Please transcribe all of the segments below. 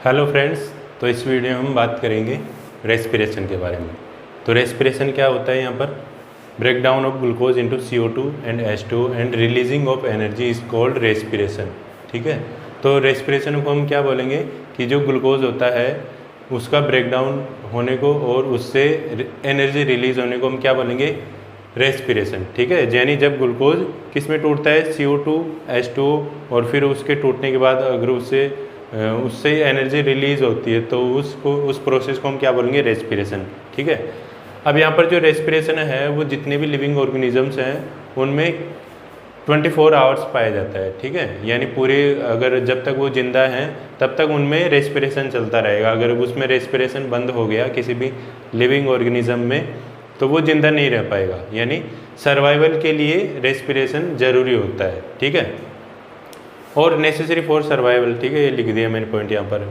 Hello friends. तो इस video में हम बात करेंगे रेस्पिरेशन के बारे में। तो रेस्पिरेशन क्या होता है? यहाँ पर break down of glucose into CO2 and H2 and releasing of energy is called respiration. ठीक है, तो रेस्पिरेशन को हम क्या बोलेंगे कि जो ग्लूकोज होता है उसका ब्रेक डाउन होने को और उससे एनर्जी रिलीज होने को हम क्या बोलेंगे? रेस्पिरेशन। ठीक है, यानी जब ग्लूकोज किस में टूटता है? CO2 H2 और फिर उसके टूटने के बाद अगर उससे एनर्जी रिलीज होती है तो उस प्रोसेस को हम क्या बोलेंगे? रेस्पिरेशन। ठीक है, अब यहाँ पर जो रेस्पिरेशन है वो जितने भी लिविंग ऑर्गेनिजम्स हैं उनमें 24 आवर्स पाया जाता है। ठीक है, यानी पूरे अगर जब तक वो जिंदा हैं तब तक उनमें रेस्पिरेशन चलता रहेगा। अगर उसमें रेस्पिरेशन बंद हो गया किसी भी लिविंग ऑर्गेनिज्म में तो वो जिंदा नहीं रह पाएगा, यानी सर्वाइवल के लिए रेस्पिरेशन ज़रूरी होता है। ठीक है, और नेसेसरी फॉर सर्वाइवल। ठीक है, ये लिख दिया मैंने पॉइंट यहाँ पर।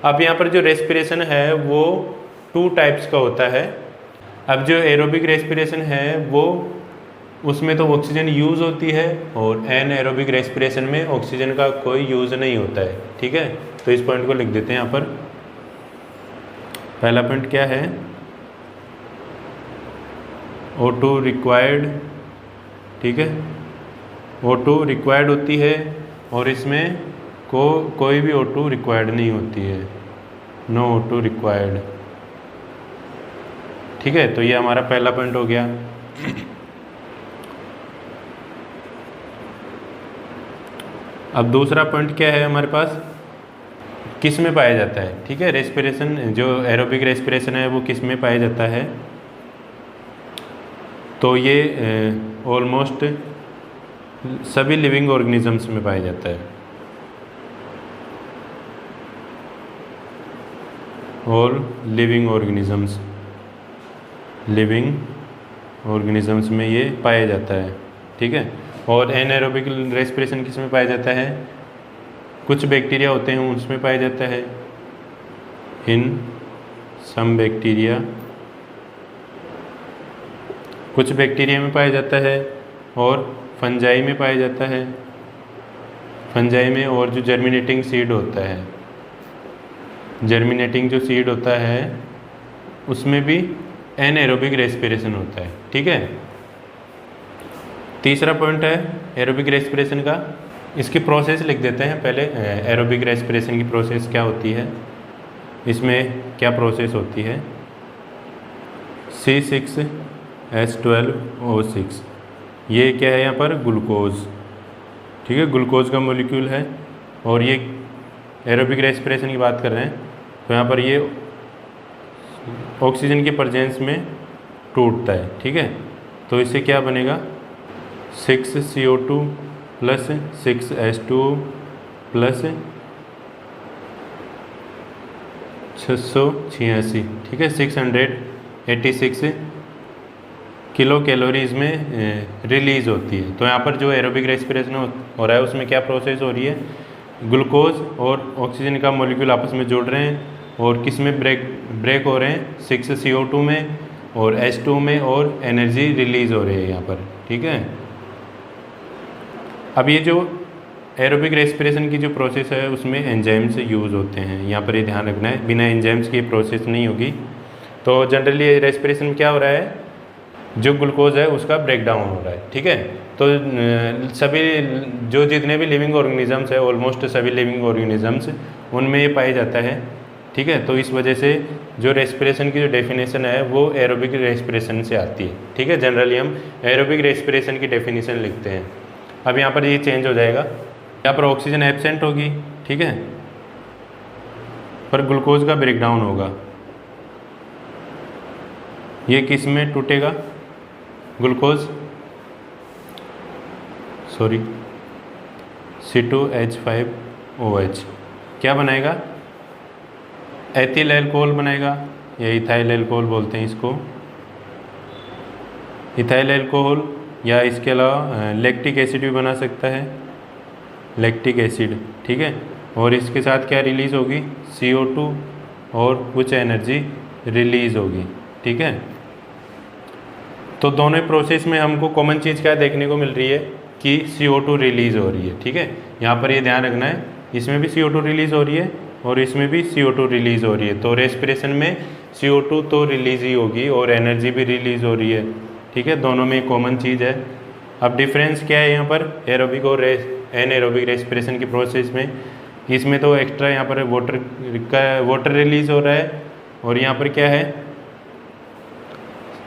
अब यहाँ पर जो रेस्पिरेशन है वो 2 टाइप्स का होता है। अब जो एरोबिक रेस्पिरेशन है वो उसमें तो ऑक्सीजन यूज़ होती है और एनएरोबिक रेस्पिरेशन में ऑक्सीजन का कोई यूज़ नहीं होता है। ठीक है, तो इस पॉइंट को लिख देते हैं यहाँ पर। पहला पॉइंट क्या है? O2 required. ठीक है, O2 रिक्वायर्ड होती है और इसमें कोई भी O2 रिक्वायर्ड नहीं होती है, नो O2 रिक्वायर्ड। ठीक है, तो ये हमारा पहला पॉइंट हो गया। अब दूसरा पॉइंट क्या है हमारे पास? किस में पाया जाता है? ठीक है, रेस्पिरेशन जो एरोबिक रेस्पिरेशन है वो किस में पाया जाता है? तो ये ऑलमोस्ट सभी लिविंग ऑर्गेनिजम्स में पाया जाता है। ऑल लिविंग ऑर्गेनिजम्स में ये पाया जाता है। ठीक है, और एनएरोबिक रेस्पिरेशन किस में पाया जाता है? कुछ बैक्टीरिया होते हैं उसमें पाया जाता है, इन सम बैक्टीरिया, कुछ बैक्टीरिया में पाया जाता है और फंजाई में पाया जाता है, फंजाई में। और जो जर्मिनेटिंग सीड होता है, जर्मिनेटिंग जो सीड होता है उसमें भी एनएरोबिक रेस्पिरेशन होता है। ठीक है, तीसरा पॉइंट है एरोबिक रेस्पिरेशन का। इसकी प्रोसेस लिख देते हैं पहले। एरोबिक रेस्पिरेशन की प्रोसेस क्या होती है, इसमें क्या प्रोसेस होती है? C6H12O6, ये क्या है यहाँ पर? ग्लूकोज। ठीक है, ग्लूकोज का मॉलिक्यूल है और ये एरोबिक रेस्पिरेशन की बात कर रहे हैं तो यहाँ पर ये ऑक्सीजन के प्रेजेंस में टूटता है। ठीक है, तो इससे क्या बनेगा? 6CO2 plus 6H2 plus 686। ठीक है, 686 किलो कैलोरीज में रिलीज होती है। तो यहाँ पर जो एरोबिक रेस्पिरेशन हो रहा है उसमें क्या प्रोसेस हो रही है? ग्लूकोज और ऑक्सीजन का मॉलिक्यूल आपस में जुड़ रहे हैं और किस में ब्रेक हो रहे हैं? 6CO2 में और H2 में, और एनर्जी रिलीज हो रही है यहाँ पर। ठीक है, अब ये जो एरोबिक रेस्पिरेशन की जो प्रोसेस है उसमें एंजाइम्स यूज़ होते हैं। यहाँ पर ये ध्यान रखना है, बिना एंजाइम्स की प्रोसेस नहीं होगी। तो जनरली रेस्पिरेशन में क्या हो रहा है? जो ग्लूकोज है उसका ब्रेक डाउन हो रहा है। ठीक है, तो सभी जो जितने भी लिविंग ऑर्गेनिजम्स है, ऑलमोस्ट सभी लिविंग ऑर्गेनिजम्स उनमें ये पाया जाता है। ठीक है, तो इस वजह से जो रेस्पिरेशन की जो डेफिनेशन है वो एरोबिक रेस्पिरेशन से आती है। ठीक है, जनरली हम एरोबिक रेस्पिरेशन की डेफिनेशन लिखते हैं। अब यहाँ पर ये चेंज हो जाएगा, यहाँ पर ऑक्सीजन एब्सेंट होगी। ठीक है, पर ग्लूकोज का ब्रेक डाउन होगा। ये किस में टूटेगा? ग्लूकोज C2H5OH क्या बनाएगा? एथिल एल्कोहल बनाएगा या इथाइल एल्कोहल बोलते हैं इसको, इथाइल एल्कोहल। या इसके अलावा लैक्टिक एसिड भी बना सकता है, लैक्टिक एसिड। ठीक है, और इसके साथ क्या रिलीज़ होगी? CO2 और कुछ एनर्जी रिलीज़ होगी। ठीक है, तो दोनों प्रोसेस में हमको कॉमन चीज़ क्या देखने को मिल रही है कि CO2 रिलीज़ हो रही है। ठीक है, यहाँ पर ये ध्यान रखना है, इसमें भी CO2 रिलीज़ हो रही है और इसमें भी CO2 रिलीज़ हो रही है। तो रेस्पिरेशन में CO2 तो रिलीज़ ही होगी और एनर्जी भी रिलीज़ हो रही है, ठीक है, दोनों में कॉमन चीज़ है। अब डिफरेंस क्या है यहाँ पर एरोबिक और एनएरोबिक रेस्पिरेशन की प्रोसेस में? इसमें तो एक्स्ट्रा यहाँ पर वाटर रिलीज़ हो रहा है और यहाँ पर क्या है,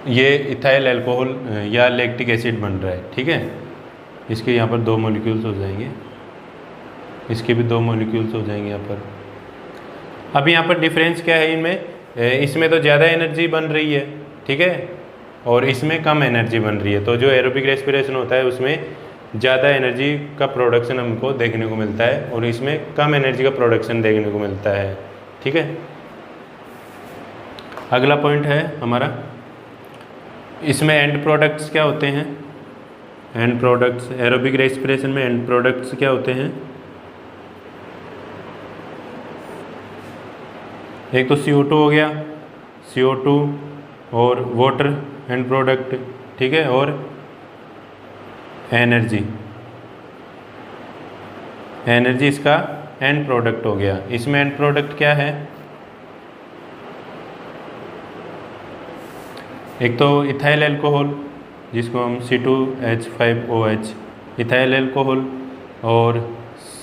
ये इथाइल अल्कोहल या लैक्टिक एसिड बन रहा है, ठीक है। इसके यहाँ पर 2 मॉलिक्यूल्स हो जाएंगे, इसके भी 2 मॉलिक्यूल्स हो जाएंगे यहाँ पर। अब यहाँ पर डिफरेंस क्या है इनमें? इसमें तो ज़्यादा एनर्जी बन रही है, ठीक है, और इसमें कम एनर्जी बन रही है। तो जो एरोबिक रेस्पिरेशन होता है उसमें ज़्यादा एनर्जी का प्रोडक्शन हमको देखने को मिलता है और इसमें कम एनर्जी का प्रोडक्शन देखने को मिलता है, ठीक है। अगला पॉइंट है हमारा, इसमें एंड प्रोडक्ट्स क्या होते हैं? एंड प्रोडक्ट्स एरोबिक रेस्पिरेशन में एंड प्रोडक्ट्स क्या होते हैं? एक तो CO2 हो गया, CO2 और वाटर एंड प्रोडक्ट, ठीक है, और एनर्जी इसका एंड प्रोडक्ट हो गया। इसमें एंड प्रोडक्ट क्या है? एक तो इथाइल अल्कोहल जिसको हम C2H5OH इथाइल अल्कोहल, और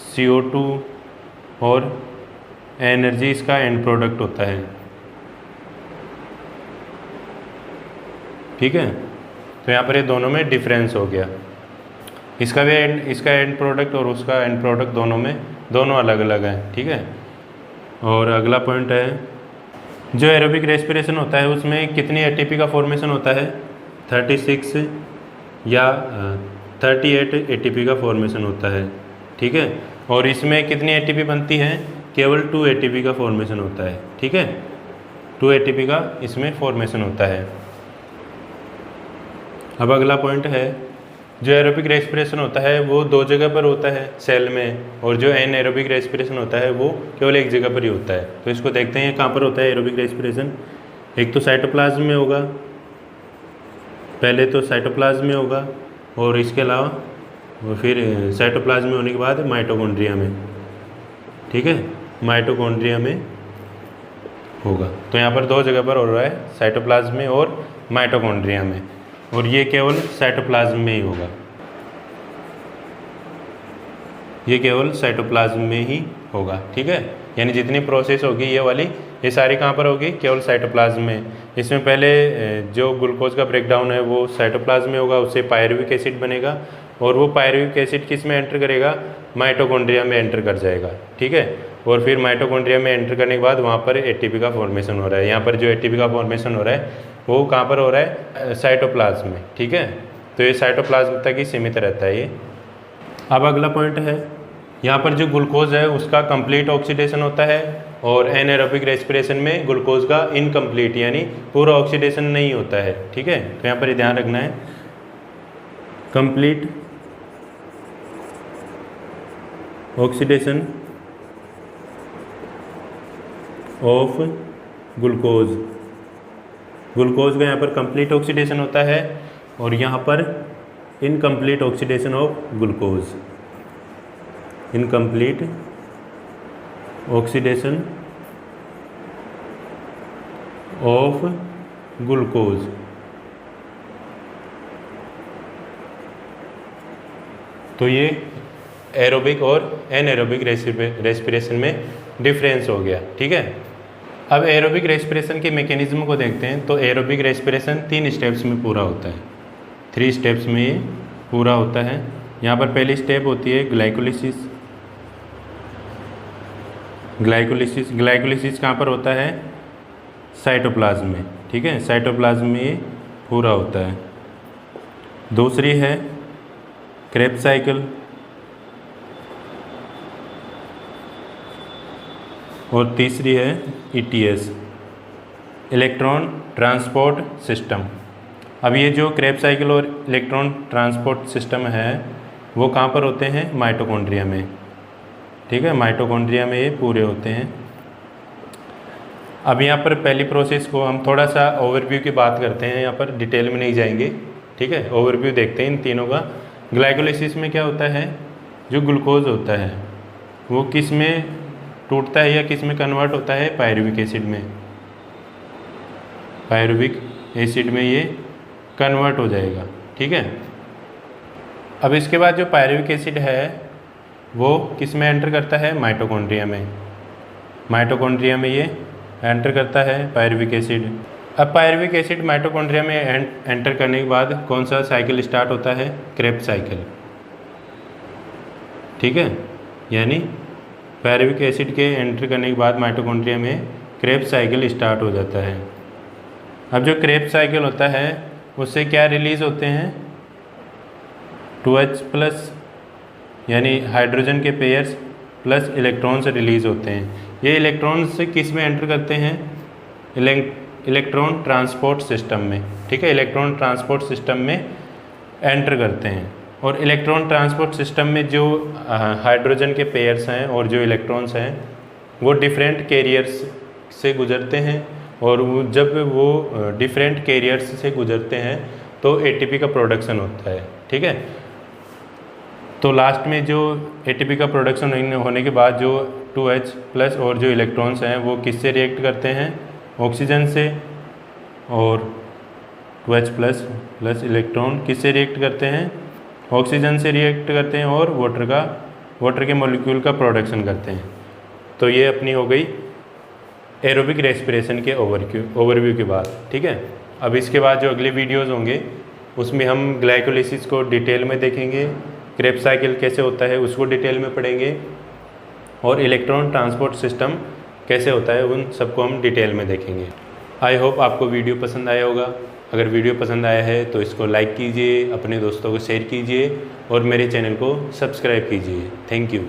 CO2 और एनर्जी इसका एंड प्रोडक्ट होता है, ठीक है। तो यहाँ पर ये दोनों में डिफरेंस हो गया, इसका एंड प्रोडक्ट और उसका एंड प्रोडक्ट दोनों अलग अलग हैं, ठीक है। और अगला पॉइंट है, जो एरोबिक रेस्पिरेशन होता है उसमें कितनी ATP का फॉर्मेशन होता है? 36 या 38 ATP का फॉर्मेशन होता है, ठीक है। और इसमें कितनी ATP बनती है? केवल 2 ATP का फॉर्मेशन होता है, ठीक है, 2 ATP का इसमें फॉर्मेशन होता है। अब अगला पॉइंट है, जो एरोबिक रेस्पिरेशन होता है वो 2 जगह पर होता है सेल में, और जो एनएरोबिक रेस्पिरेशन होता है वो केवल 1 जगह पर ही होता है। तो इसको देखते हैं कहाँ पर होता है एरोबिक रेस्पिरेशन। एक तो साइटोप्लाज्म में होगा, पहले तो साइटोप्लाज्म में होगा, और इसके अलावा और फिर साइटोप्लाज्म में होने के बाद माइटोकॉन्ड्रिया में, ठीक है, माइटोकॉन्ड्रिया में होगा। तो यहाँ पर 2 जगह पर हो रहा है, साइटोप्लाज्म में और माइटोकॉन्ड्रिया में, और ये केवल साइटोप्लाज्म में ही होगा, ये केवल साइटोप्लाज्म में ही होगा, ठीक है। यानी जितनी प्रोसेस होगी ये वाली, ये सारी कहाँ पर होगी? केवल साइटोप्लाज्म में। इसमें पहले जो ग्लूकोज का ब्रेकडाउन है वो साइटोप्लाज्म में होगा, उससे पायरुविक एसिड बनेगा, और वो पायरुविक एसिड किस में एंटर करेगा? माइटोकॉन्ड्रिया में एंटर कर जाएगा, ठीक है। और फिर माइटोकॉन्ड्रिया में एंटर करने के बाद वहाँ पर ATP का फॉर्मेशन हो रहा है। यहाँ पर जो ATP का फॉर्मेशन हो रहा है वो कहाँ पर हो रहा है? साइटोप्लाज्म में, ठीक है। तो ये साइटोप्लाज्म तक ही सीमित रहता है ये। अब अगला पॉइंट है, यहाँ पर जो ग्लूकोज है उसका कंप्लीट ऑक्सीडेशन होता है, और एनाएरोबिक रेस्पिरेशन में ग्लूकोज का इनकम्प्लीट यानी पूरा ऑक्सीडेशन नहीं होता है, ठीक है। तो यहाँ पर ये ध्यान रखना है, complete oxidation of glucose, glucose का यहाँ पर कंप्लीट ऑक्सीडेशन होता है, और यहाँ पर incomplete oxidation of glucose, incomplete oxidation of glucose. तो ये एरोबिक और एनएरोबिक रेस्पिरेशन में डिफरेंस हो गया, ठीक है। अब एरोबिक रेस्पिरेशन के मैकेनिज्म को देखते हैं। तो एरोबिक रेस्पिरेशन 3 स्टेप्स में पूरा होता है, 3 स्टेप्स में ये पूरा होता है। यहाँ पर पहली स्टेप होती है ग्लाइकोलिसिस। ग्लाइकोलिसिस कहाँ पर होता है? साइटोप्लाज्म में, ठीक है, साइटोप्लाज्म में ये पूरा होता है। दूसरी है क्रेब्स साइकिल, और तीसरी है ETS, इलेक्ट्रॉन ट्रांसपोर्ट सिस्टम। अब ये जो क्रेब्स साइकिल और इलेक्ट्रॉन ट्रांसपोर्ट सिस्टम है वो कहाँ पर होते हैं? माइटोकॉन्ड्रिया में, ठीक है, माइटोकॉन्ड्रिया में ये पूरे होते हैं। अब यहाँ पर पहली प्रोसेस को हम थोड़ा सा ओवरव्यू की बात करते हैं, यहाँ पर डिटेल में नहीं जाएंगे, ठीक है, ओवरव्यू देखते हैं इन तीनों का। ग्लाइकोलिसिस में क्या होता है? जो ग्लूकोज होता है वो किस में टूटता है या किस में कन्वर्ट होता है, पायरुविक एसिड में। पायरुविक एसिड में ये कन्वर्ट हो जाएगा, ठीक है। अब इसके बाद जो पायरुविक एसिड है वो किस में एंटर करता है, माइटोकॉन्ड्रिया में। माइटोकॉन्ड्रिया में ये एंटर करता है पायरुविक एसिड। अब पायरुविक एसिड माइटोकॉन्ड्रिया में एंटर करने के बाद कौन सा साइकिल स्टार्ट होता है, क्रेब्स साइकिल, ठीक है। यानी पायरुविक एसिड के एंटर करने के बाद माइटोकॉन्ड्रिया में क्रेब्स साइकिल स्टार्ट हो जाता है। अब जो क्रेब्स साइकिल होता है उससे क्या रिलीज़ होते हैं, 2H+ यानी हाइड्रोजन के पेयर्स प्लस इलेक्ट्रॉन्स रिलीज़ होते हैं। ये इलेक्ट्रॉन्स किस में एंटर करते हैं, इलेक्ट्रॉन ट्रांसपोर्ट सिस्टम में, ठीक है। इलेक्ट्रॉन ट्रांसपोर्ट सिस्टम में एंटर करते हैं। और इलेक्ट्रॉन ट्रांसपोर्ट सिस्टम में जो हाइड्रोजन के पेयर्स हैं और जो इलेक्ट्रॉन्स हैं वो डिफरेंट कैरियर्स से गुजरते हैं, और जब वो डिफरेंट कैरियर्स से गुजरते हैं तो ATP का प्रोडक्शन होता है, ठीक है। तो लास्ट में जो ATP का प्रोडक्शन होने के बाद जो 2H+ और जो इलेक्ट्रॉन्स हैं वो किससे रिएक्ट करते हैं, ऑक्सीजन से। और 2H+ प्लस इलेक्ट्रॉन किससे रिएक्ट करते हैं, ऑक्सीजन से रिएक्ट करते हैं और वाटर के मॉलिक्यूल का प्रोडक्शन करते हैं। तो ये अपनी हो गई एरोबिक रेस्पिरेशन के ओवरव्यू के बाद, ठीक है। अब इसके बाद जो अगले वीडियोस होंगे उसमें हम ग्लाइकोलिसिस को डिटेल में देखेंगे, क्रेब्स साइकिल कैसे होता है उसको डिटेल में पढ़ेंगे, और इलेक्ट्रॉन ट्रांसपोर्ट सिस्टम कैसे होता है उन सबको हम डिटेल में देखेंगे। आई होप आपको वीडियो पसंद आया होगा। अगर वीडियो पसंद आया है तो इसको लाइक कीजिए, अपने दोस्तों को शेयर कीजिए और मेरे चैनल को सब्सक्राइब कीजिए। Thank you.